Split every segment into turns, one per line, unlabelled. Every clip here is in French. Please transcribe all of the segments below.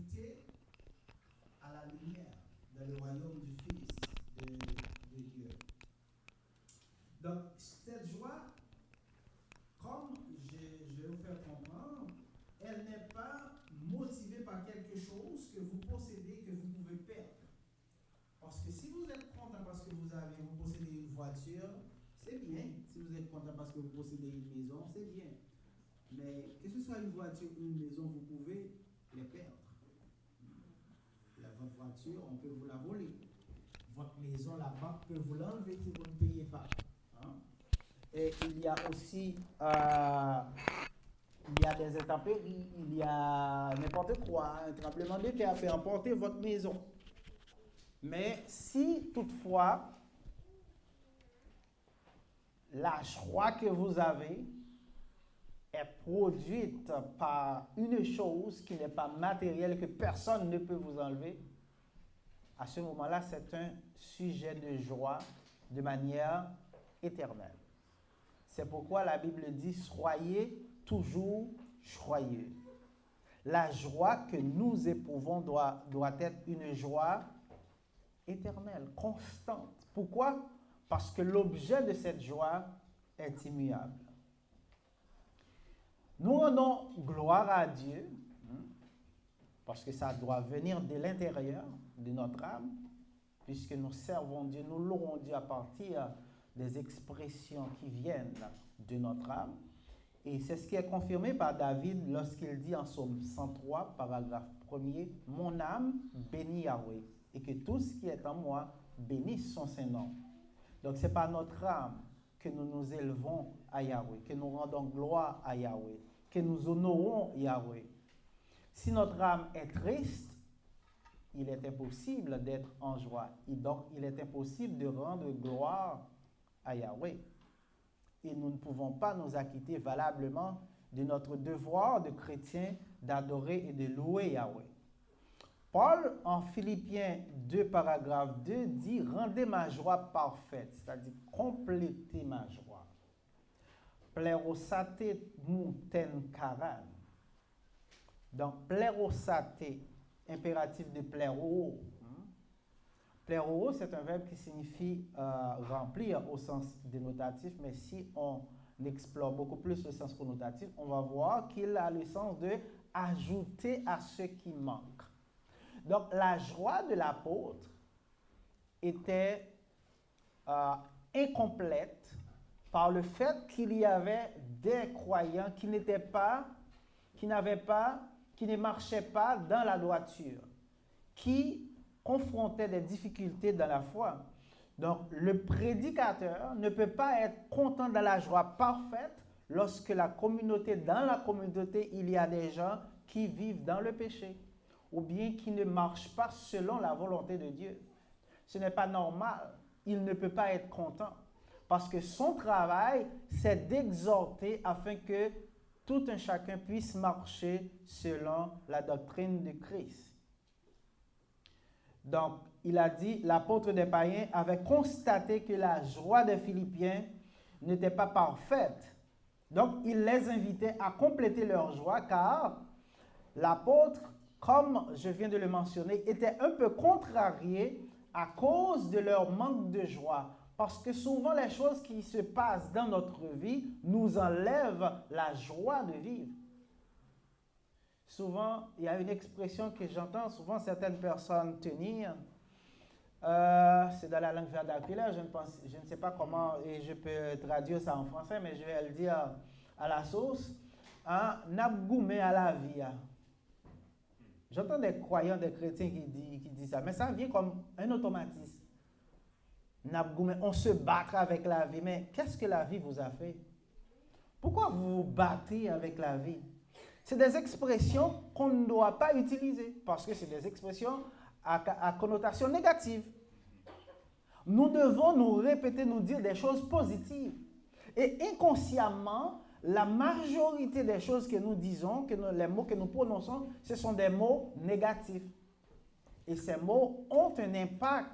ajouté à la lumière dans le royaume du Fils de Dieu. Donc, cette joie, comme je vais vous faire comprendre, elle n'est pas motivée par quelque chose que vous possédez, que vous pouvez perdre. Parce que si vous êtes content parce que vous possédez une voiture, c'est bien. Si vous êtes content parce que vous possédez une maison, c'est bien. Mais que ce soit une voiture ou une maison, vous pouvez les perdre. Votre voiture, on peut vous la voler. Votre maison, la banque peut vous l'enlever si vous ne payez pas. Hein? Et il y a aussi il y a des intempéries, il y a n'importe quoi, un tremblement de terre peut emporter votre maison. Mais si toutefois la joie que vous avez est produite par une chose qui n'est pas matérielle, que personne ne peut vous enlever, à ce moment-là, c'est un sujet de joie de manière éternelle. C'est pourquoi la Bible dit « Soyez toujours joyeux ». La joie que nous éprouvons doit être une joie éternelle, constante. Pourquoi? Parce que l'objet de cette joie est immuable. Nous rendons gloire à Dieu, parce que ça doit venir de l'intérieur de notre âme, puisque nous servons Dieu, nous louons Dieu à partir des expressions qui viennent de notre âme. Et c'est ce qui est confirmé par David lorsqu'il dit en Psaume 103, paragraphe 1er, « Mon âme bénit Yahweh, et que tout ce qui est en moi bénisse son Saint-Nom. » Donc c'est par notre âme que nous nous élevons à Yahweh, que nous rendons gloire à Yahweh, que nous honorons Yahweh. Si notre âme est triste, il est impossible d'être en joie. Et donc, il est impossible de rendre gloire à Yahweh. Et nous ne pouvons pas nous acquitter valablement de notre devoir de chrétien d'adorer et de louer Yahweh. Paul, en Philippiens 2, paragraphe 2, dit « Rendez ma joie parfaite », c'est-à-dire « complétez ma joie ». « Plerosate mouten karan ». Donc, plerosate, impératif de plero. Plero, c'est un verbe qui signifie remplir au sens dénotatif, mais si on explore beaucoup plus le sens connotatif, on va voir qu'il a le sens de ajouter à ce qui manque. Donc, la joie de l'apôtre était incomplète par le fait qu'il y avait des croyants qui ne marchaient pas dans la droiture, qui confrontaient des difficultés dans la foi. Donc, le prédicateur ne peut pas être content dans la joie parfaite lorsque dans la communauté, il y a des gens qui vivent dans le péché ou bien qui ne marchent pas selon la volonté de Dieu. Ce n'est pas normal. Il ne peut pas être content parce que son travail, c'est d'exhorter afin que tout un chacun puisse marcher selon la doctrine de Christ. Donc, il a dit, l'apôtre des païens avait constaté que la joie des Philippiens n'était pas parfaite. Donc, il les invitait à compléter leur joie car l'apôtre, comme je viens de le mentionner, était un peu contrarié à cause de leur manque de joie. Parce que souvent, les choses qui se passent dans notre vie nous enlèvent la joie de vivre. Souvent, il y a une expression que j'entends souvent certaines personnes tenir. C'est dans la langue vernaculaire, je ne sais pas comment, et je peux traduire ça en français, mais je vais le dire à la sauce. Nabgoumé à la vie. J'entends des croyants, des chrétiens qui disent ça, mais ça vient comme un automatisme. Nabgoumé, on se battra avec la vie, mais qu'est-ce que la vie vous a fait? Pourquoi vous vous battez avec la vie? C'est des expressions qu'on ne doit pas utiliser parce que c'est des expressions à connotation négative. Nous devons nous répéter, nous dire des choses positives. Et inconsciemment, la majorité des choses que nous disons, les mots que nous prononçons, ce sont des mots négatifs. Et ces mots ont un impact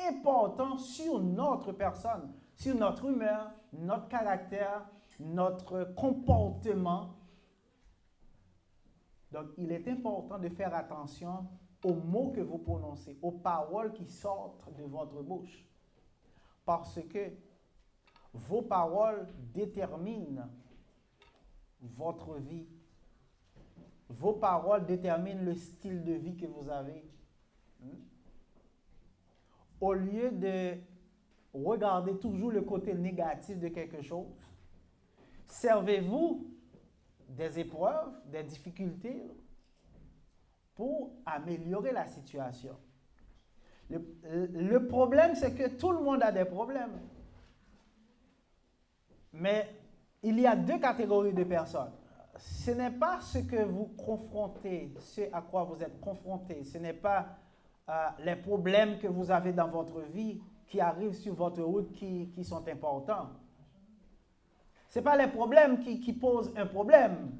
important sur notre personne, sur notre humeur, notre caractère, notre comportement. Donc, il est important de faire attention aux mots que vous prononcez, aux paroles qui sortent de votre bouche. Parce que vos paroles déterminent votre vie. Vos paroles déterminent le style de vie que vous avez. Au lieu de regarder toujours le côté négatif de quelque chose, servez-vous des épreuves, des difficultés pour améliorer la situation. Le problème, c'est que tout le monde a des problèmes. Mais il y a deux catégories de personnes. Ce n'est pas ce que vous confrontez, ce à quoi vous êtes confrontés. Ce n'est pas les problèmes que vous avez dans votre vie qui arrivent sur votre route qui sont importants. Ce n'est pas les problèmes qui posent un problème.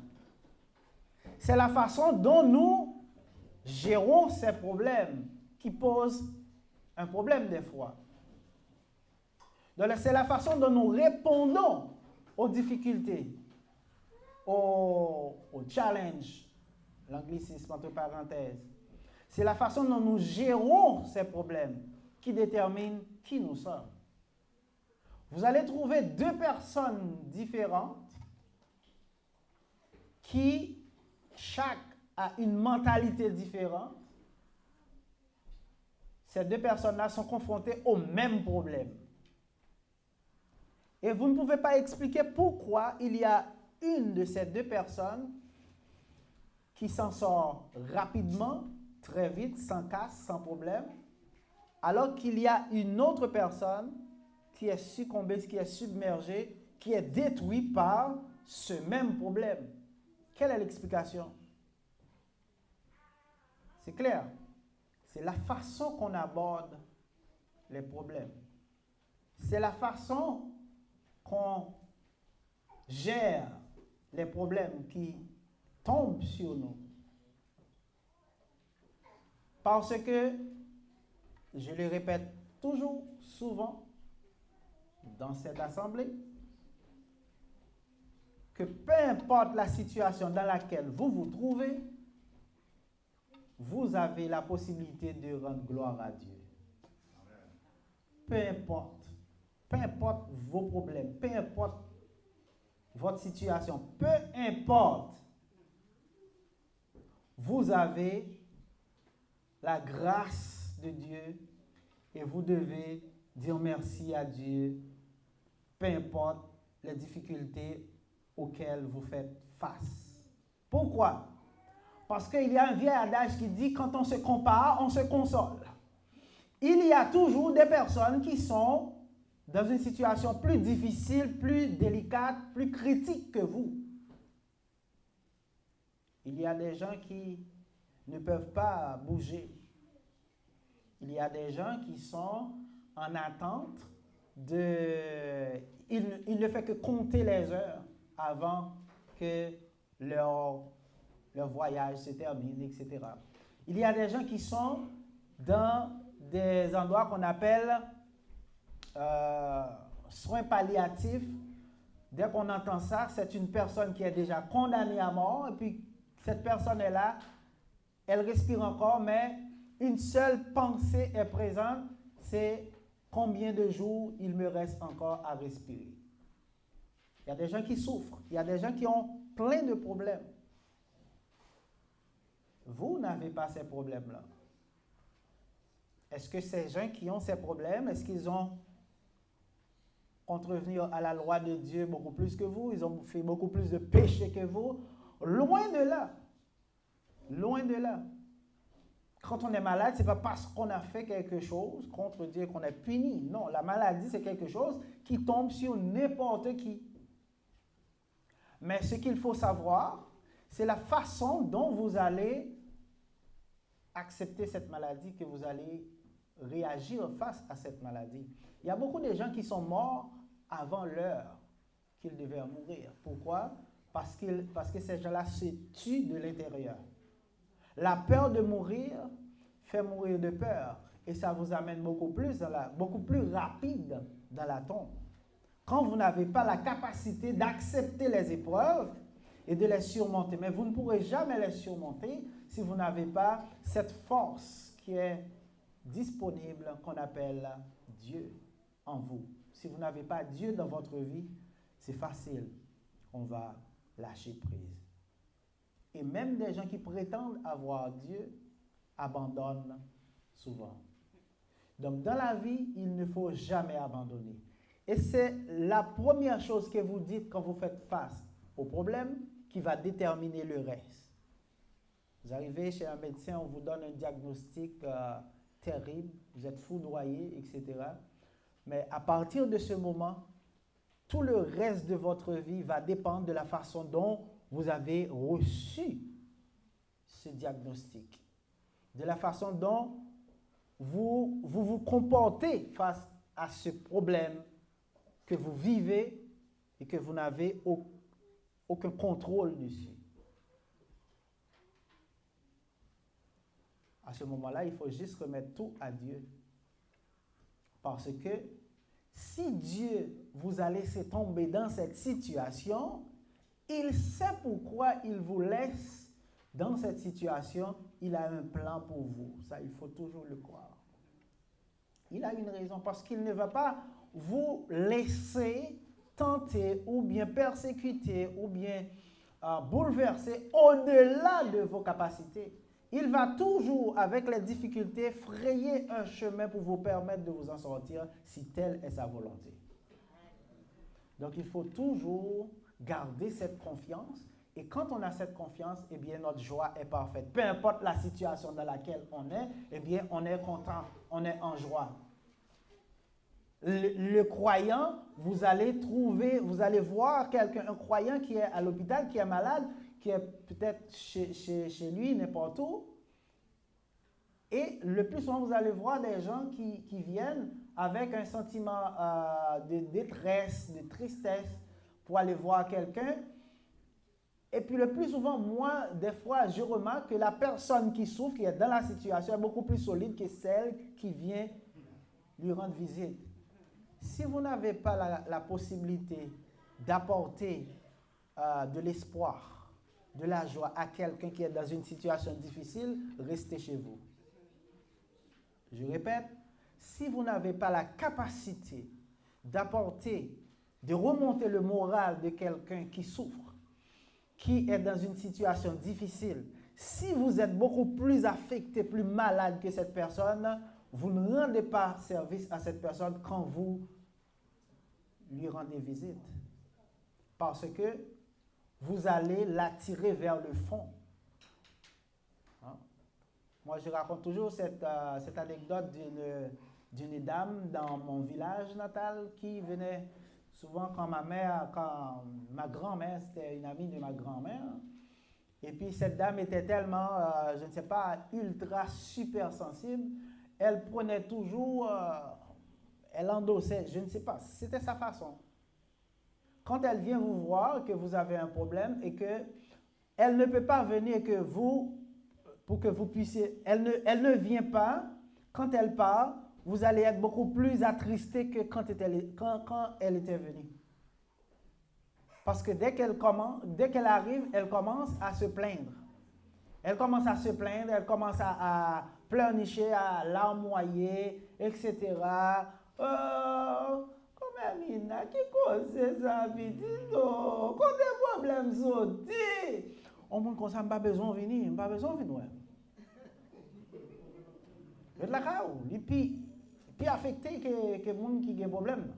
C'est la façon dont nous gérons ces problèmes qui posent un problème des fois. Donc, c'est la façon dont nous répondons aux difficultés, aux challenges, l'anglicisme entre parenthèses. C'est la façon dont nous gérons ces problèmes qui détermine qui nous sommes. Vous allez trouver deux personnes différentes qui, chaque a une mentalité différente. Ces deux personnes-là sont confrontées au même problème. Et vous ne pouvez pas expliquer pourquoi il y a une de ces deux personnes qui s'en sort rapidement, très vite, sans casse, sans problème, alors qu'il y a une autre personne qui est succombée, qui est submergée, qui est détruite par ce même problème. Quelle est l'explication? C'est clair. C'est la façon qu'on aborde les problèmes. C'est la façon qu'on gère les problèmes qui tombent sur nous. Parce que, je le répète toujours, souvent, dans cette assemblée, que peu importe la situation dans laquelle vous vous trouvez, vous avez la possibilité de rendre gloire à Dieu. Peu importe vos problèmes, peu importe votre situation, peu importe, vous avez la grâce de Dieu et vous devez dire merci à Dieu, peu importe les difficultés auxquelles vous faites face. Pourquoi? Parce qu'il y a un vieil adage qui dit quand on se compare, on se console. Il y a toujours des personnes qui sont dans une situation plus difficile, plus délicate, plus critique que vous. Il y a des gens qui ne peuvent pas bouger. Il y a des gens qui sont en attente de... Il ne fait que compter les heures avant que leur voyage se termine, etc. Il y a des gens qui sont dans des endroits qu'on appelle soins palliatifs. Dès qu'on entend ça, c'est une personne qui est déjà condamnée à mort, et puis cette personne est là, elle respire encore, mais une seule pensée est présente, c'est combien de jours il me reste encore à respirer. Il y a des gens qui souffrent, il y a des gens qui ont plein de problèmes. Vous n'avez pas ces problèmes-là. Est-ce que ces gens qui ont ces problèmes, est-ce qu'ils ont contrevenu à la loi de Dieu beaucoup plus que vous? Ils ont fait beaucoup plus de péchés que vous? Loin de là. Loin de là. Quand on est malade, ce n'est pas parce qu'on a fait quelque chose contre Dieu qu'on est puni. Non, la maladie, c'est quelque chose qui tombe sur n'importe qui. Mais ce qu'il faut savoir, c'est la façon dont vous allez accepter cette maladie, que vous allez réagir face à cette maladie. Il y a beaucoup de gens qui sont morts avant l'heure qu'ils devaient mourir. Pourquoi? Parce que ces gens-là se tuent de l'intérieur. La peur de mourir fait mourir de peur. Et ça vous amène beaucoup plus rapide dans la tombe. Quand vous n'avez pas la capacité d'accepter les épreuves et de les surmonter. Mais vous ne pourrez jamais les surmonter si vous n'avez pas cette force qui est disponible, qu'on appelle Dieu en vous. Si vous n'avez pas Dieu dans votre vie, c'est facile, on va lâcher prise. Et même des gens qui prétendent avoir Dieu abandonnent souvent. Donc dans la vie, il ne faut jamais abandonner. Et c'est la première chose que vous dites quand vous faites face au problème qui va déterminer le reste. Vous arrivez chez un médecin, on vous donne un diagnostic terrible, vous êtes foudroyé, etc. Mais à partir de ce moment, tout le reste de votre vie va dépendre de la façon dont vous avez reçu ce diagnostic, de la façon dont vous comportez face à ce problème que vous vivez et que vous n'avez aucun contrôle dessus. À ce moment-là, il faut juste remettre tout à Dieu. Parce que si Dieu vous a laissé tomber dans cette situation, il sait pourquoi il vous laisse dans cette situation. Il a un plan pour vous. Ça, il faut toujours le croire. Il a une raison parce qu'il ne va pas vous laisser tenter ou bien persécuter ou bien bouleverser au-delà de vos capacités. Il va toujours, avec les difficultés, frayer un chemin pour vous permettre de vous en sortir si telle est sa volonté. Donc, il faut toujours garder cette confiance. Et quand on a cette confiance, eh bien, notre joie est parfaite. Peu importe la situation dans laquelle on est, eh bien, on est content, on est en joie. Le croyant, vous allez voir quelqu'un, un croyant qui est à l'hôpital, qui est malade, qui est peut-être chez lui, n'importe où. Et le plus souvent, vous allez voir des gens qui viennent avec un sentiment de détresse, de tristesse, pour aller voir quelqu'un. Et puis le plus souvent, moi, des fois, je remarque que la personne qui souffre, qui est dans la situation, est beaucoup plus solide que celle qui vient lui rendre visite. Si vous n'avez pas la possibilité d'apporter de l'espoir, de la joie à quelqu'un qui est dans une situation difficile, restez chez vous. Je répète, si vous n'avez pas la capacité d'apporter, de remonter le moral de quelqu'un qui souffre, qui est dans une situation difficile, si vous êtes beaucoup plus affecté, plus malade que cette personne, vous ne rendez pas service à cette personne quand vous lui rendez visite. Parce que vous allez l'attirer vers le fond. Hein? Moi, je raconte toujours cette anecdote d'une dame dans mon village natal qui venait souvent quand ma grand-mère, c'était une amie de ma grand-mère. Et puis cette dame était tellement, je ne sais pas, ultra super sensible. Elle prenait toujours, elle endossait, je ne sais pas, c'était sa façon. Quand elle vient vous voir que vous avez un problème et que elle ne peut pas venir que vous, pour que vous puissiez, elle ne vient pas, quand elle part, vous allez être beaucoup plus attristé que quand elle était venue. Parce que dès qu'elle arrive, elle commence à se plaindre. Elle commence à se plaindre, elle commence à pleurnicher, à larmoyer, etc. Comment Mina, qui cause ça, vitito? Quand des problèmes sautent, on me dit qu'on n'a pas besoin de venir, pas besoin de venir. Mais là, il est plus affecté que les gens qui ont des problèmes.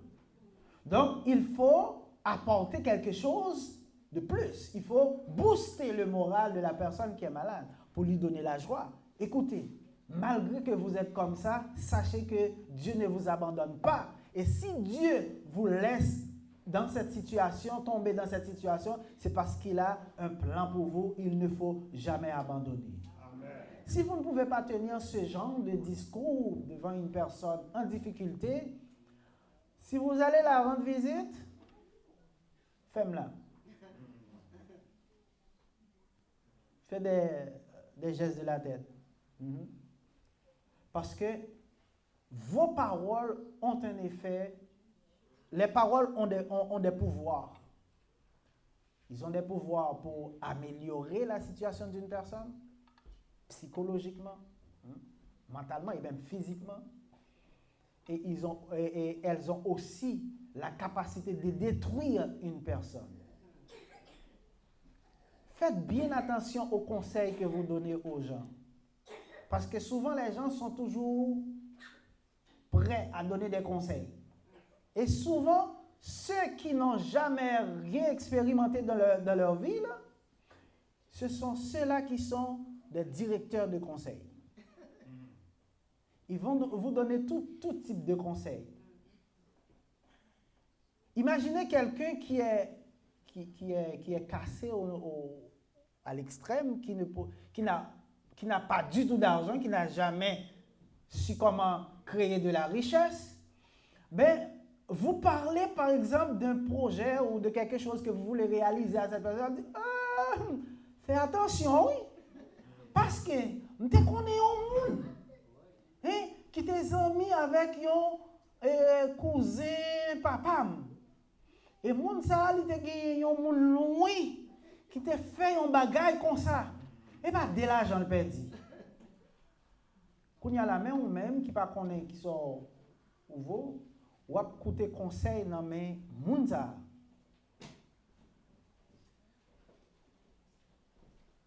Donc, il faut apporter quelque chose de plus. Il faut booster le moral de la personne qui est malade pour lui donner la joie. Écoutez, malgré que vous êtes comme ça, sachez que Dieu ne vous abandonne pas. Et si Dieu vous laisse dans cette situation, tomber dans cette situation, c'est parce qu'il a un plan pour vous. Il ne faut jamais abandonner. Amen. Si vous ne pouvez pas tenir ce genre de discours devant une personne en difficulté, si vous allez la rendre visite, faites-la. Faites des gestes de la tête. Parce que vos paroles ont un effet. Les paroles ont des pouvoirs. Ils ont des pouvoirs pour améliorer la situation d'une personne, psychologiquement, mentalement et même physiquement. Et elles ont aussi la capacité de détruire une personne. Faites bien attention aux conseils que vous donnez aux gens. Parce que souvent, les gens sont toujours prêts à donner des conseils. Et souvent, ceux qui n'ont jamais rien expérimenté dans leur vie, là, ce sont ceux-là qui sont des directeurs de conseils. Ils vont vous donner tout type de conseils. Imaginez quelqu'un qui est cassé à l'extrême, qui n'a pas du tout d'argent, qui n'a jamais su comment créer de la richesse. Ben, vous parlez par exemple d'un projet ou de quelque chose que vous voulez réaliser à cette personne. Fais attention, oui. Parce que nous te connaissons au monde. Qui t'es amis avec un cousin, papa. Et moun ça, il te gagné un moun loin qui te fait un bagage comme ça. Et pas de l'argent le perdu. Quand il y a la main ou même qui pas connaît qui sont nouveau, ou a coûté conseil dans mes moun ça.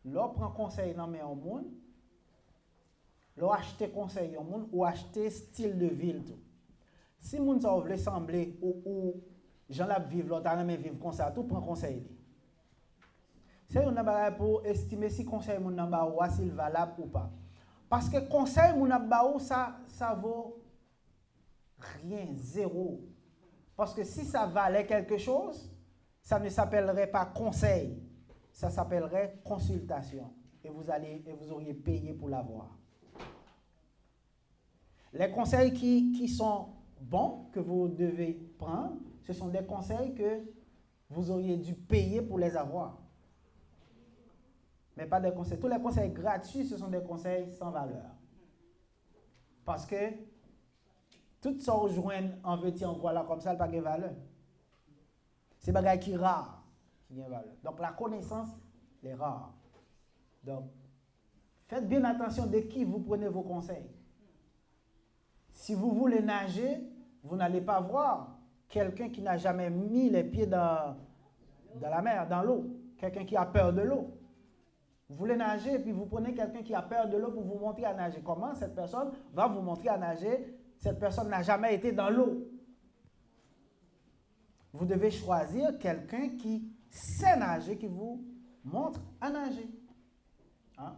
L'on prend conseil dans mes moun. L'on achète conseil au monde ou acheter style de ville tout. Si moun ça veut sembler ou gens la vivre l'autre même vivre comme ça tout prend conseil. C'est une bagage pour estimer si conseil moun nan ba ou s'il valable ou pas. Parce que conseil moun nan ba ou ça vaut rien, zéro. Parce que si ça valait quelque chose, ça ne s'appellerait pas conseil, ça s'appellerait consultation et vous auriez payé pour l'avoir. Les conseils qui sont bons, que vous devez prendre, ce sont des conseils que vous auriez dû payer pour les avoir. Mais pas des conseils. Tous les conseils gratuits, ce sont des conseils sans valeur. Parce que tout ça rejoint en veux-tu en voilà comme ça, il n'a pas de valeur. C'est des bagages qui sont rares, qui ont valeur. Donc la connaissance est rare. Donc, faites bien attention de qui vous prenez vos conseils. Si vous voulez nager, vous n'allez pas voir quelqu'un qui n'a jamais mis les pieds dans la mer, dans l'eau. Quelqu'un qui a peur de l'eau. Vous voulez nager et puis vous prenez quelqu'un qui a peur de l'eau pour vous montrer à nager. Comment cette personne va vous montrer à nager? Cette personne n'a jamais été dans l'eau. Vous devez choisir quelqu'un qui sait nager, qui vous montre à nager. Hein?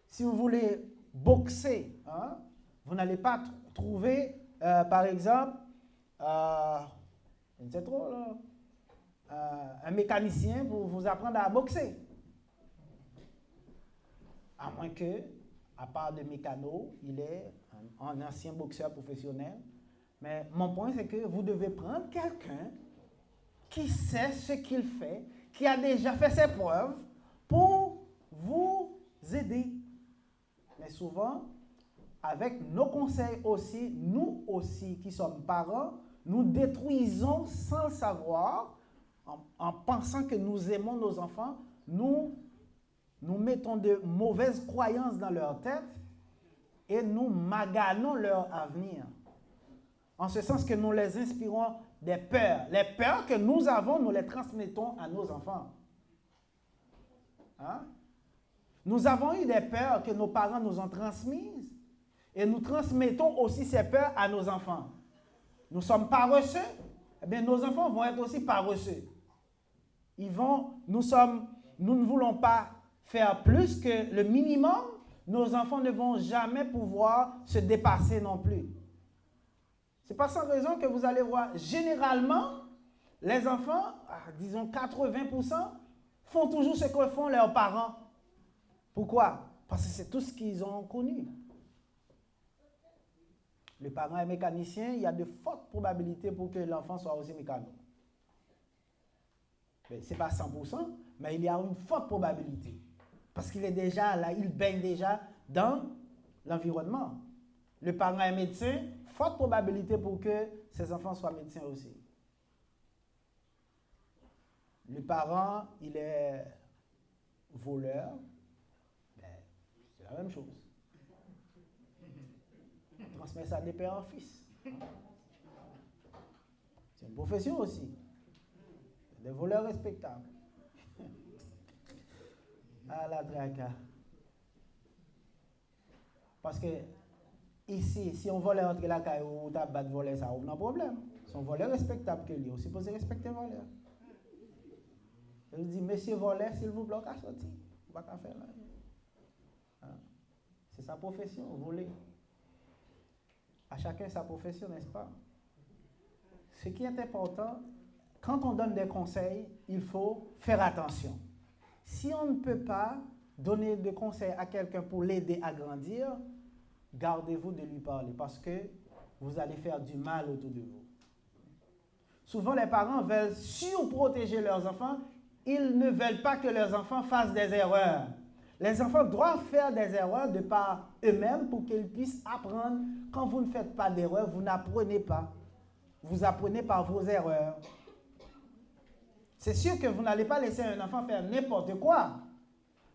Si vous voulez boxer, hein? Vous n'allez pas trouver, par exemple, je ne sais trop, un mécanicien pour vous apprendre à boxer. À moins que, à part de mécano, il est un ancien boxeur professionnel. Mais mon point, c'est que vous devez prendre quelqu'un qui sait ce qu'il fait, qui a déjà fait ses preuves, pour vous aider. Mais souvent, avec nos conseils aussi, nous aussi qui sommes parents, nous détruisons sans le savoir, en pensant que nous aimons nos enfants, nous mettons de mauvaises croyances dans leur tête et nous maganons leur avenir. En ce sens que nous les inspirons des peurs. Les peurs que nous avons, nous les transmettons à nos enfants. Hein? Nous avons eu des peurs que nos parents nous ont transmises. Et nous transmettons aussi ces peurs à nos enfants. Nous sommes paresseux, eh bien nos enfants vont être aussi paresseux. Nous ne voulons pas faire plus que le minimum. Nos enfants ne vont jamais pouvoir se dépasser non plus. Ce n'est pas sans raison que vous allez voir, généralement, les enfants, disons 80%, font toujours ce que font leurs parents. Pourquoi? Parce que c'est tout ce qu'ils ont connu. Le parent est mécanicien, il y a de fortes probabilités pour que l'enfant soit aussi mécano. Ce n'est pas 100%, mais il y a une forte probabilité. Parce qu'il est déjà là, il baigne déjà dans l'environnement. Le parent est médecin, forte probabilité pour que ses enfants soient médecins aussi. Le parent, il est voleur, ben, c'est la même chose. On transmet ça des pères en fils. C'est une profession aussi. Des voleurs respectables. Ah la traca. Parce que ici, si on vole entre la caille ou tu as voler ça, on a un problème. C'est un voleur respectable que lui. On est supposé respecter le voleur. Il dit, monsieur voleur, s'il vous plaît, à sortir. On va pas faire là. Hein? C'est sa profession, voler. À chacun sa profession, n'est-ce pas? Ce qui est important, quand on donne des conseils, il faut faire attention. Si on ne peut pas donner de conseils à quelqu'un pour l'aider à grandir, gardez-vous de lui parler parce que vous allez faire du mal autour de vous. Souvent, les parents veulent surprotéger leurs enfants. Ils ne veulent pas que leurs enfants fassent des erreurs. Les enfants doivent faire des erreurs de par eux-mêmes pour qu'ils puissent apprendre. Quand vous ne faites pas d'erreurs, vous n'apprenez pas. Vous apprenez par vos erreurs. C'est sûr que vous n'allez pas laisser un enfant faire n'importe quoi.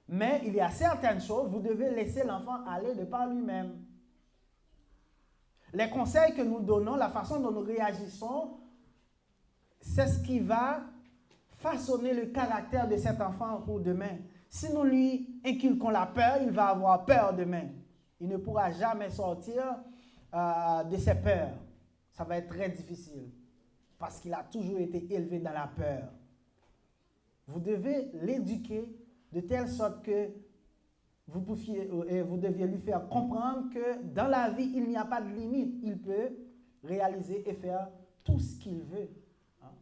Mais il y a certaines choses, vous devez laisser l'enfant aller de par lui-même. Les conseils que nous donnons, la façon dont nous réagissons, c'est ce qui va façonner le caractère de cet enfant pour demain. Si nous lui inculquons la peur, il va avoir peur demain. Il ne pourra jamais sortir de ses peurs. Ça va être très difficile parce qu'il a toujours été élevé dans la peur. Vous devez l'éduquer de telle sorte que vous deviez lui faire comprendre que dans la vie, il n'y a pas de limite. Il peut réaliser et faire tout ce qu'il veut. Hein?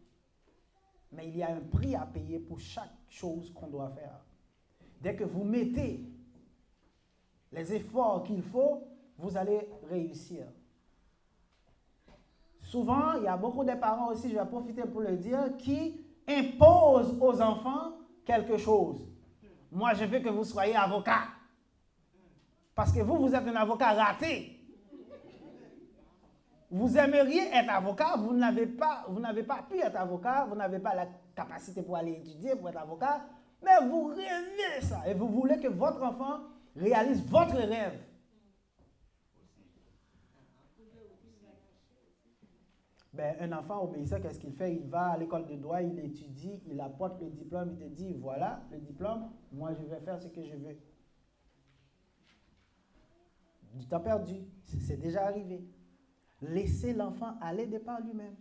Mais il y a un prix à payer pour chaque chose qu'on doit faire. Dès que vous mettez les efforts qu'il faut, vous allez réussir. Souvent, il y a beaucoup de parents aussi, je vais profiter pour le dire, qui imposent aux enfants quelque chose. Moi, je veux que vous soyez avocat. Parce que vous êtes un avocat raté. Vous aimeriez être avocat, vous n'avez pas pu être avocat, vous n'avez pas la capacité pour aller étudier, pour être avocat, mais vous rêvez ça et vous voulez que votre enfant réalise votre rêve. Ben, un enfant obéissant, qu'est-ce qu'il fait? Il va à l'école de droit, il étudie, il apporte le diplôme, il te dit, voilà le diplôme, moi je vais faire ce que je veux. Du temps perdu, c'est déjà arrivé. Laissez l'enfant aller de par lui-même.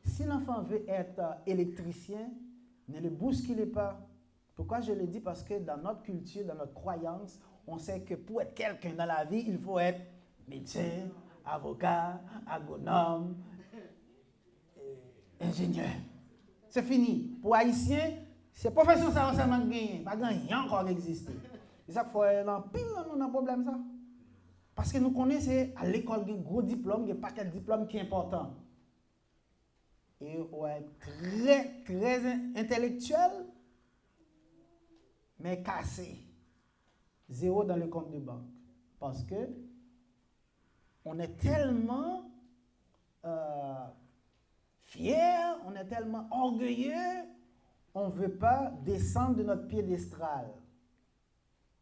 Si l'enfant veut être électricien, ne le bousculez pas. Pourquoi je le dis? Parce que dans notre culture, dans notre croyance, on sait que pour être quelqu'un dans la vie, il faut être médecin, avocat, agronome, ingénieur. C'est fini. Pour Haïtiens, ces professions, ça va seulement gagner. Pas gagner, encore exister. C'est ça qu'il faut un pile, on a un problème ça. Parce que nous connaissons à l'école, il y a un gros diplôme, il y a pas quel diplôme qui est important. Et on est très, très intellectuel, mais cassé. Zéro dans le compte de banque. Parce que on est tellement fiers, on est tellement orgueilleux, on ne veut pas descendre de notre piédestal.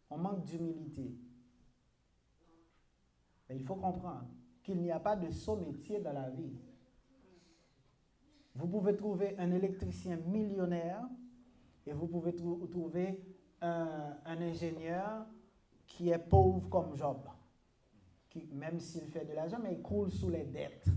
On manque d'humilité. Mais il faut comprendre qu'il n'y a pas de saut métier dans la vie. Vous pouvez trouver un électricien millionnaire et vous pouvez trouver un ingénieur qui est pauvre comme Job. Qui, même s'il fait de l'argent, mais il coule sous les dettes.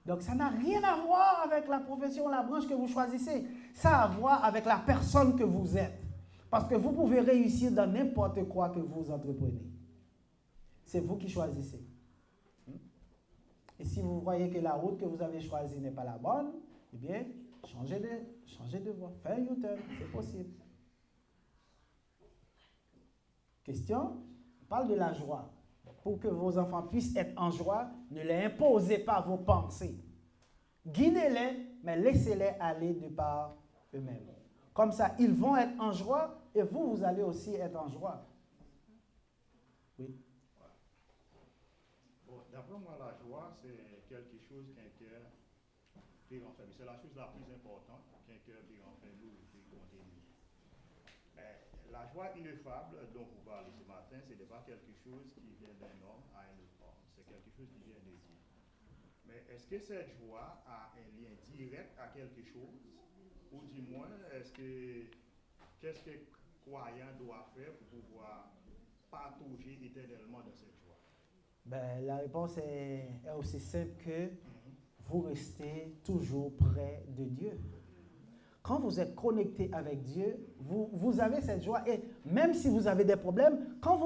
Donc ça n'a rien à voir avec la profession, la branche que vous choisissez. Ça a à voir avec la personne que vous êtes. Parce que vous pouvez réussir dans n'importe quoi que vous entreprenez. C'est vous qui choisissez. Et si vous voyez que la route que vous avez choisie n'est pas la bonne, eh bien, changez de voie. Faites un U-turn, c'est possible. Question? On parle de la joie. Pour que vos enfants puissent être en joie, ne les imposez pas vos pensées. Guidez-les, mais laissez-les aller de par eux-mêmes. Comme ça, ils vont être en joie et vous allez aussi être en joie. Oui.
Bon, d'après moi, la joie, c'est quelque chose qui inquiète les grands familles. C'est la chose la plus importante qui inquiète cœur qui rend fin lourd et contenu. La joie ineffable dont vous parlez ce matin, ce n'est pas quelque chose qui vient d'un homme à un autre homme, c'est quelque chose qui vient de Dieu. Mais est-ce que cette joie a un lien direct à quelque chose? Ou du moins, qu'est-ce que croyant doit faire pour pouvoir patauger éternellement dans cette joie?
Ben, la réponse est aussi simple que vous restez toujours près de Dieu. Quand vous êtes connecté avec Dieu, vous avez cette joie. Et même si vous avez des problèmes, quand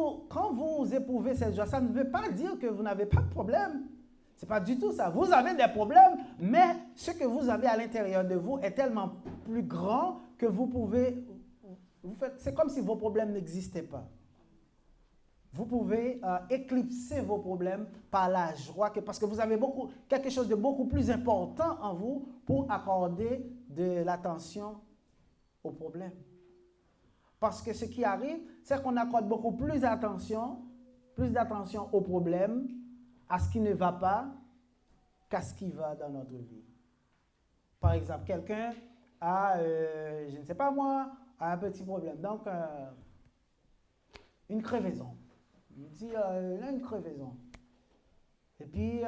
vous éprouvez cette joie, ça ne veut pas dire que vous n'avez pas de problème. Ce n'est pas du tout ça. Vous avez des problèmes, mais ce que vous avez à l'intérieur de vous est tellement plus grand que vous pouvez... c'est comme si vos problèmes n'existaient pas. Vous pouvez éclipser vos problèmes par la joie, parce que vous avez quelque chose de beaucoup plus important en vous pour accorder de l'attention aux problèmes. Parce que ce qui arrive, c'est qu'on accorde beaucoup plus d'attention aux problèmes, à ce qui ne va pas, qu'à ce qui va dans notre vie. Par exemple, quelqu'un a, je ne sais pas moi, a un petit problème. Donc, une crevaison. Il dit, il a une crevaison. Et puis,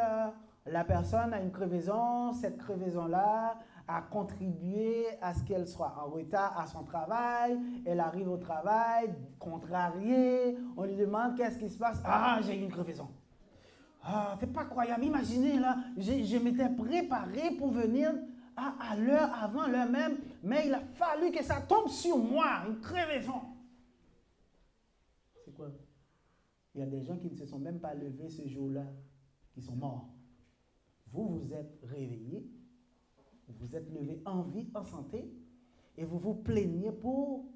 la personne a une crevaison. Cette crevaison-là a contribué à ce qu'elle soit en retard à son travail. Elle arrive au travail, contrariée. On lui demande qu'est-ce qui se passe. Ah, j'ai une crevaison. Ah, c'est pas croyable. Imaginez, là, je m'étais préparé pour venir à l'heure, avant l'heure même, mais il a fallu que ça tombe sur moi, une crevaison. C'est quoi? Il y a des gens qui ne se sont même pas levés ce jour-là, qui sont morts. Vous vous êtes réveillés, vous vous êtes levés en vie, en santé, et vous vous plaignez pour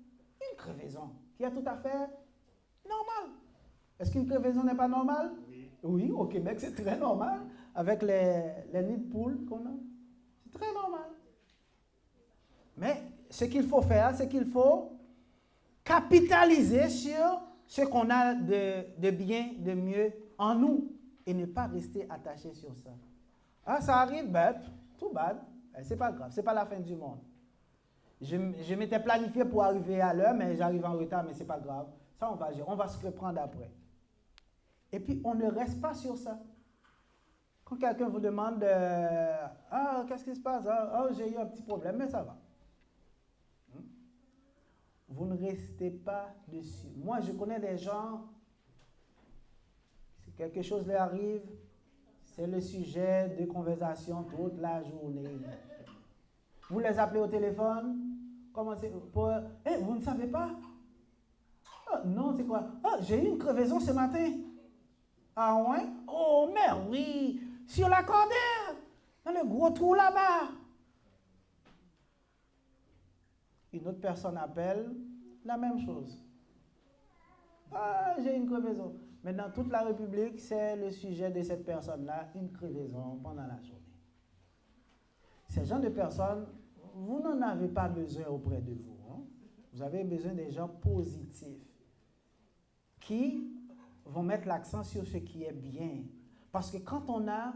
une crevaison qui est tout à fait normale. Est-ce qu'une crevaison n'est pas normale? Oui, au Québec, c'est très normal, avec les nids de poules qu'on a. C'est très normal. Mais ce qu'il faut faire, c'est qu'il faut capitaliser sur ce qu'on a de bien, de mieux en nous, et ne pas rester attaché sur ça. Ah, ça arrive, tout bad, c'est pas grave, c'est pas la fin du monde. Je m'étais planifié pour arriver à l'heure, mais j'arrive en retard, mais c'est pas grave. Ça, on va gérer, on va se reprendre après. Et puis, on ne reste pas sur ça. Quand quelqu'un vous demande, qu'est-ce qui se passe? J'ai eu un petit problème, mais ça va. Vous ne restez pas dessus. Moi, je connais des gens, si quelque chose leur arrive, c'est le sujet de conversation toute la journée. Vous les appelez au téléphone, vous ne savez pas? Non, c'est quoi? J'ai eu une crevaison ce matin. Ah ouais? Oh, mais oui, sur la cordère, dans le gros trou là-bas. Une autre personne appelle, la même chose. Ah, j'ai une crevaison. Mais dans toute la République, c'est le sujet de cette personne-là, une crevaison pendant la journée. Ces gens de personnes, vous n'en avez pas besoin auprès de vous. Hein? Vous avez besoin des gens positifs qui vont mettre l'accent sur ce qui est bien. Parce que quand on a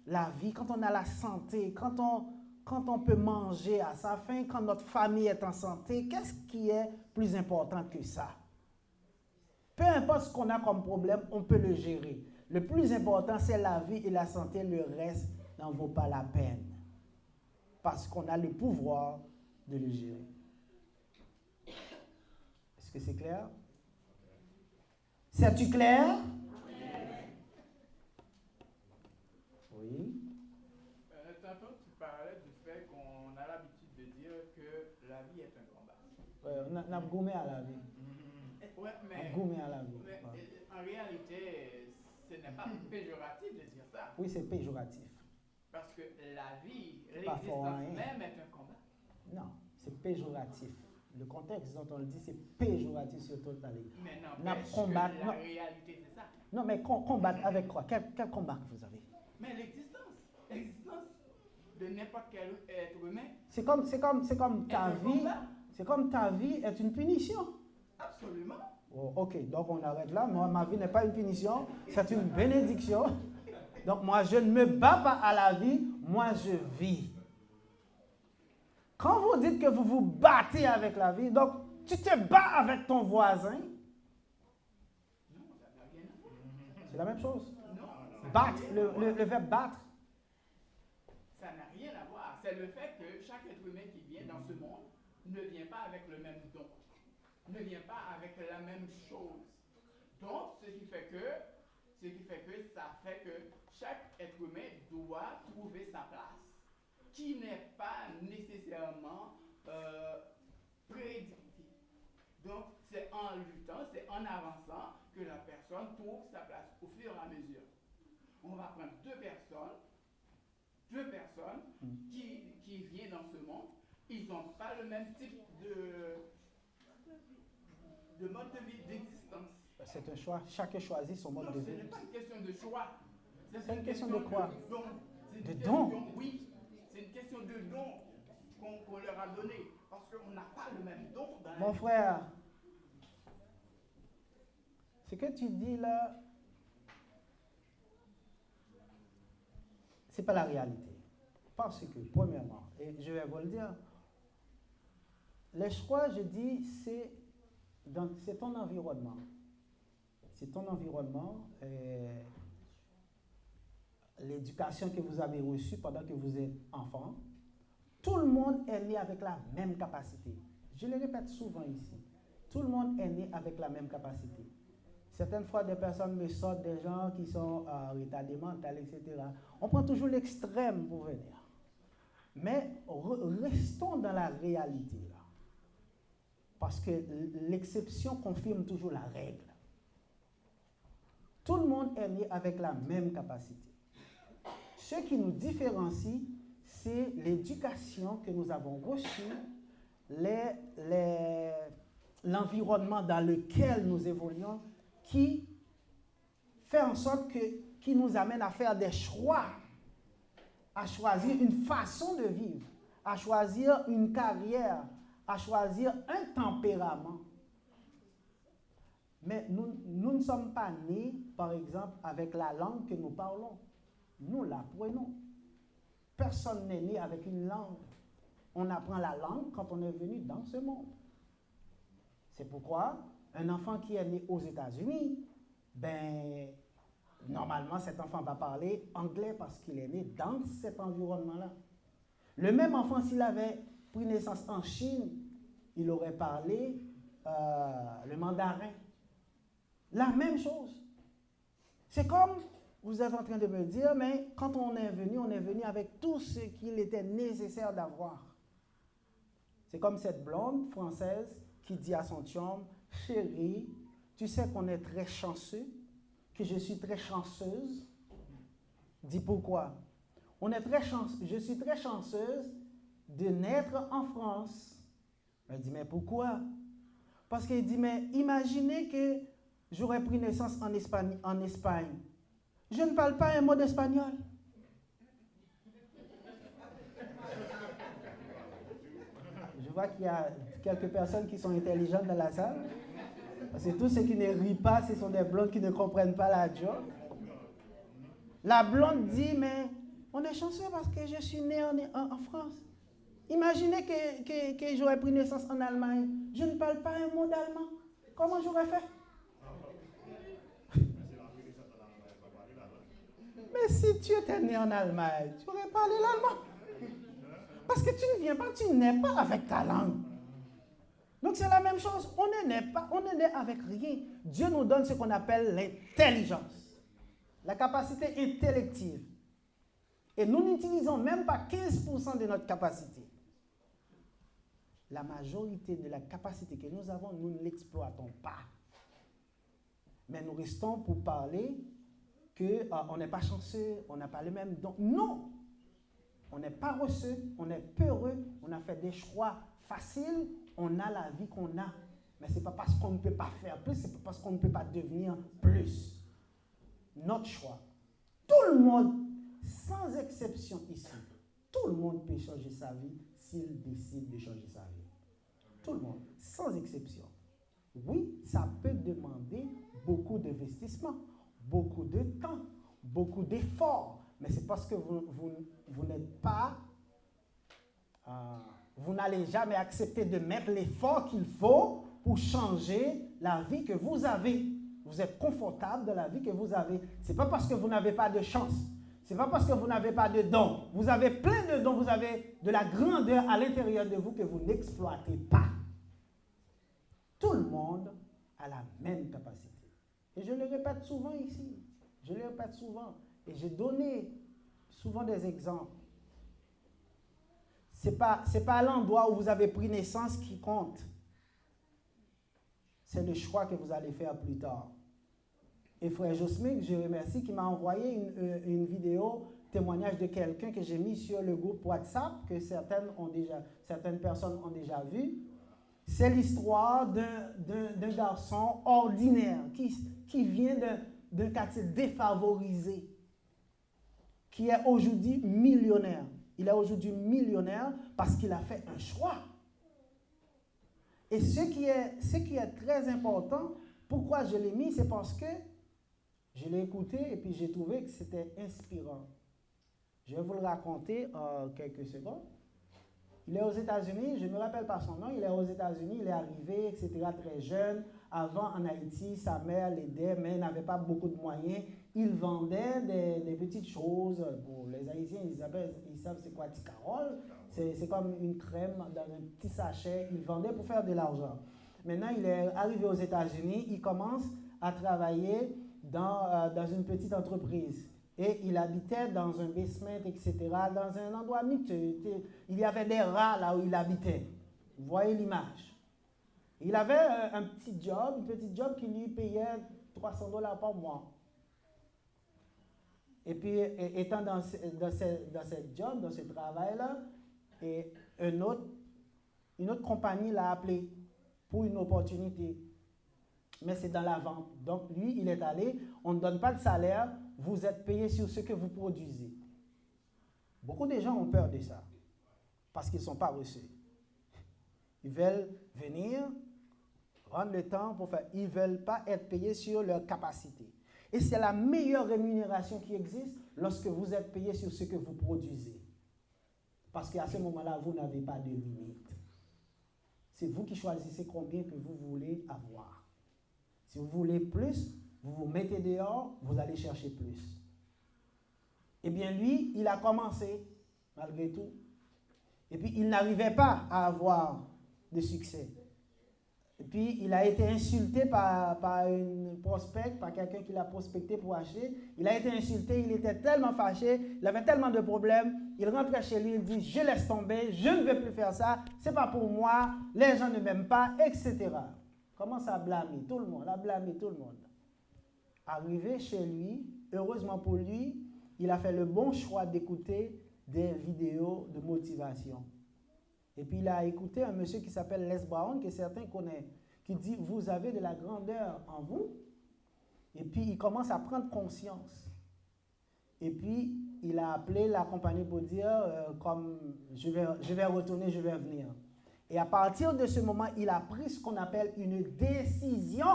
la vie, quand on a la santé, quand on peut manger à sa faim, quand notre famille est en santé, qu'est-ce qui est plus important que ça? Peu importe ce qu'on a comme problème, on peut le gérer. Le plus important, c'est la vie et la santé. Le reste n'en vaut pas la peine. Parce qu'on a le pouvoir de le gérer. Est-ce que c'est clair? C'est-tu clair? Oui.
Tantôt, tu parlais du fait qu'on a l'habitude de dire que la vie est un combat.
On a gommé à la vie.
Ouais, mais,
gommé à la vie.
Mais en réalité, ce n'est pas péjoratif de dire ça.
Oui, c'est péjoratif.
Parce que la vie, l'existence même est un combat.
Non, c'est péjoratif. Le contexte dont on le dit, c'est péjoratif sur toute la vie.
Mais non, la réalité, c'est ça.
Non, mais combattre avec quoi? Quel combat que vous avez?
Mais l'existence de n'importe quel être humain.
C'est comme ta vie. C'est comme ta vie est une punition.
Absolument.
Oh, ok, donc on arrête là. Moi, ma vie n'est pas une punition, c'est une bénédiction. Donc moi, je ne me bats pas à la vie, moi je vis. Quand vous dites que vous vous battez avec la vie, donc tu te bats avec ton voisin,
Non, ça n'a rien à voir.
c'est la même chose.
Non, ça n'a
Battre,
rien à voir.
le verbe battre.
Ça n'a rien à voir. C'est le fait que chaque être humain qui vient dans ce monde ne vient pas avec le même don, ne vient pas avec la même chose. Donc, ce qui fait que ça fait que chaque être humain doit trouver sa place, qui n'est pas nécessairement prédictive. Donc, c'est en luttant, c'est en avançant que la personne trouve sa place au fur et à mesure. On va prendre deux personnes qui viennent dans ce monde, ils n'ont pas le même type de mode de vie, d'existence.
C'est un choix. Chacun choisit son mode
Non,
de
ce
vie.
n'est pas une question de choix.
C'est une question de quoi?
don. C'est
De
une
don?
question- Oui, c'est une question de don qu'on leur a donné. Parce qu'on n'a pas le même don dans la
Mon
vie.
frère, ce que tu dis là, c'est pas la réalité. Parce que, premièrement, et je vais vous le dire, les choix, je dis, c'est ton environnement. C'est ton environnement, l'éducation que vous avez reçue pendant que vous êtes enfant. Tout le monde est né avec la même capacité. Je le répète souvent ici. Tout le monde est né avec la même capacité. Certaines fois, des personnes me sortent des gens qui sont retardés mental, etc. On prend toujours l'extrême pour venir. Mais restons dans la réalité, là. Parce que l'exception confirme toujours la règle. Tout le monde est né avec la même capacité. Ce qui nous différencie, c'est l'éducation que nous avons reçue, l'environnement dans lequel nous évoluons, qui fait en sorte qui nous amène à faire des choix, à choisir une façon de vivre, à choisir une carrière, à choisir un tempérament. Mais nous ne sommes pas nés, par exemple, avec la langue que nous parlons. Nous l'apprenons. Personne n'est né avec une langue. On apprend la langue quand on est venu dans ce monde. C'est pourquoi un enfant qui est né aux États-Unis, normalement, cet enfant va parler anglais parce qu'il est né dans cet environnement-là. Le même enfant, s'il avait pris naissance en Chine, il aurait parlé le mandarin. La même chose. C'est comme vous êtes en train de me dire, mais quand on est venu avec tout ce qu'il était nécessaire d'avoir. C'est comme cette blonde française qui dit à son chum, chérie, tu sais qu'on est très chanceux, que je suis très chanceuse. Dis pourquoi? Je suis très chanceuse de naître en France. Elle dit, mais pourquoi? Parce qu'il dit, mais imaginez que j'aurais pris naissance en Espagne. Je ne parle pas un mot d'espagnol. Je vois qu'il y a quelques personnes qui sont intelligentes dans la salle. Parce que tous ceux qui ne rient pas, ce sont des blondes qui ne comprennent pas la joke. La blonde dit, mais on est chanceux parce que je suis née en France. Imaginez que j'aurais pris naissance en Allemagne. Je ne parle pas un mot d'allemand. Comment j'aurais fait? Mais si tu étais né en Allemagne, tu aurais parlé l'allemand. Parce que tu ne viens pas, tu n'es pas avec ta langue. Donc c'est la même chose. On ne naît pas, on est né avec rien. Dieu nous donne ce qu'on appelle l'intelligence, la capacité intellective. Et nous n'utilisons même pas 15% de notre capacité. La majorité de la capacité que nous avons, nous ne l'exploitons pas. Mais nous restons pour parler qu'on n'est pas chanceux, on n'a pas le même don. Non! On n'est pas reçu, on est peureux, on a fait des choix faciles, on a la vie qu'on a. Mais ce n'est pas parce qu'on ne peut pas faire plus, ce n'est pas parce qu'on ne peut pas devenir plus. Notre choix. Tout le monde, sans exception ici, tout le monde peut changer sa vie s'il décide de changer sa vie. Tout le monde, sans exception. Oui, ça peut demander beaucoup d'investissement, beaucoup de temps, beaucoup d'efforts, mais c'est parce que vous n'êtes pas, vous n'allez jamais accepter de mettre l'effort qu'il faut pour changer la vie que vous avez. Vous êtes confortable de la vie que vous avez. Ce n'est pas parce que vous n'avez pas de chance. Ce n'est pas parce que vous n'avez pas de dons. Vous avez plein de dons. Vous avez de la grandeur à l'intérieur de vous que vous n'exploitez pas. Tout le monde a la même capacité. Et je le répète souvent ici. Je le répète souvent. Et j'ai donné souvent des exemples. Ce n'est pas l'endroit où vous avez pris naissance qui compte. C'est le choix que vous allez faire plus tard. Et frère Josmic, je remercie, qui m'a envoyé une vidéo, témoignage de quelqu'un que j'ai mis sur le groupe WhatsApp, que certaines personnes ont déjà vu. C'est l'histoire d'un garçon ordinaire qui vient d'un quartier défavorisé, qui est aujourd'hui millionnaire. Il est aujourd'hui millionnaire parce qu'il a fait un choix. Et ce qui est très important, pourquoi je l'ai mis, c'est parce que je l'ai écouté et puis j'ai trouvé que c'était inspirant. Je vais vous le raconter en quelques secondes. Il est aux États-Unis, je ne me rappelle pas son nom, il est aux États-Unis, il est arrivé, etc., très jeune. Avant, en Haïti, sa mère l'aidait, mais n'avait pas beaucoup de moyens. Il vendait des petites choses. Pour les Haïtiens, ils savent c'est quoi, ticarole. C'est comme une crème dans un petit sachet. Il vendait pour faire de l'argent. Maintenant, il est arrivé aux États-Unis, il commence à travailler dans une petite entreprise. Et il habitait dans un basement, etc., dans un endroit miteux. Il y avait des rats là où il habitait. Vous voyez l'image. Il avait un petit job qui lui payait $300 par mois. Et puis, étant dans ce job, dans ce travail-là, et une autre compagnie l'a appelé pour une opportunité. Mais c'est dans la vente. Donc, lui, il est allé, on ne donne pas de salaire, vous êtes payé sur ce que vous produisez. Beaucoup de gens ont peur de ça, parce qu'ils ne sont pas reçus. Ils veulent venir, prendre le temps pour faire. Ils ne veulent pas être payés sur leur capacité. Et c'est la meilleure rémunération qui existe lorsque vous êtes payé sur ce que vous produisez. Parce qu'à ce moment-là, vous n'avez pas de limite. C'est vous qui choisissez combien que vous voulez avoir. Si vous voulez plus, vous vous mettez dehors, vous allez chercher plus. Eh bien, lui, il a commencé, malgré tout. Et puis, il n'arrivait pas à avoir de succès. Et puis, il a été insulté par une prospect, par quelqu'un qui l'a prospecté pour acheter. Il a été insulté, il était tellement fâché, il avait tellement de problèmes. Il rentrait chez lui, il dit, je laisse tomber, je ne vais plus faire ça, c'est pas pour moi, les gens ne m'aiment pas, etc. Commence à blâmer tout le monde, à blâmer tout le monde. Arrivé chez lui, heureusement pour lui, il a fait le bon choix d'écouter des vidéos de motivation. Et puis il a écouté un monsieur qui s'appelle Les Brown, que certains connaissent, qui dit, vous avez de la grandeur en vous. Et puis il commence à prendre conscience. Et puis il a appelé la compagnie pour dire, comme je vais retourner, je vais venir. Et à partir de ce moment, il a pris ce qu'on appelle une décision.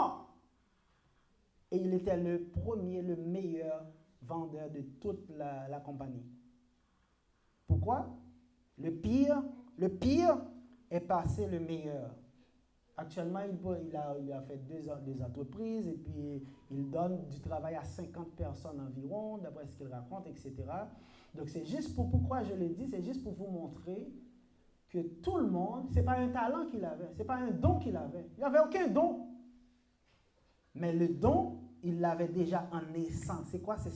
Et il était le premier, le meilleur vendeur de toute la compagnie. Pourquoi? Le pire est passé le meilleur. Actuellement, il a fait deux entreprises et puis il donne du travail à 50 personnes environ, d'après ce qu'il raconte, etc. Donc c'est juste pourquoi je le dis, c'est juste pour vous montrer que tout le monde, ce n'est pas un talent qu'il avait, ce n'est pas un don qu'il avait. Il n'avait aucun don. Mais le don, il l'avait déjà en naissance. C'est quoi? C'est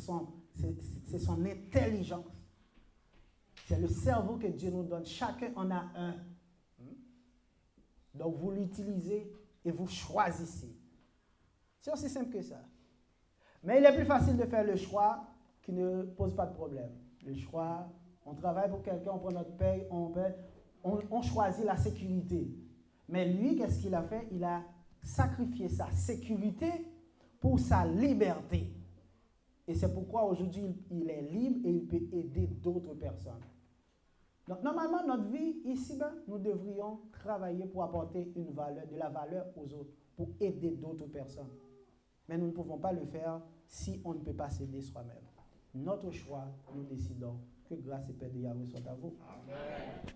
son intelligence. C'est le cerveau que Dieu nous donne. Chacun en a un. Donc vous l'utilisez et vous choisissez. C'est aussi simple que ça. Mais il est plus facile de faire le choix qui ne pose pas de problème. Le choix, on travaille pour quelqu'un, on prend notre paye, on choisit la sécurité. Mais lui, qu'est-ce qu'il a fait? Il a sacrifié sa sécurité pour sa liberté. Et c'est pourquoi aujourd'hui, il est libre et il peut aider d'autres personnes. Donc, normalement, notre vie, ici, nous devrions travailler pour apporter de la valeur aux autres, pour aider d'autres personnes. Mais nous ne pouvons pas le faire si on ne peut pas s'aider soi-même. Notre choix, nous décidons. Que grâce et paix de Yahweh soit à vous. Amen.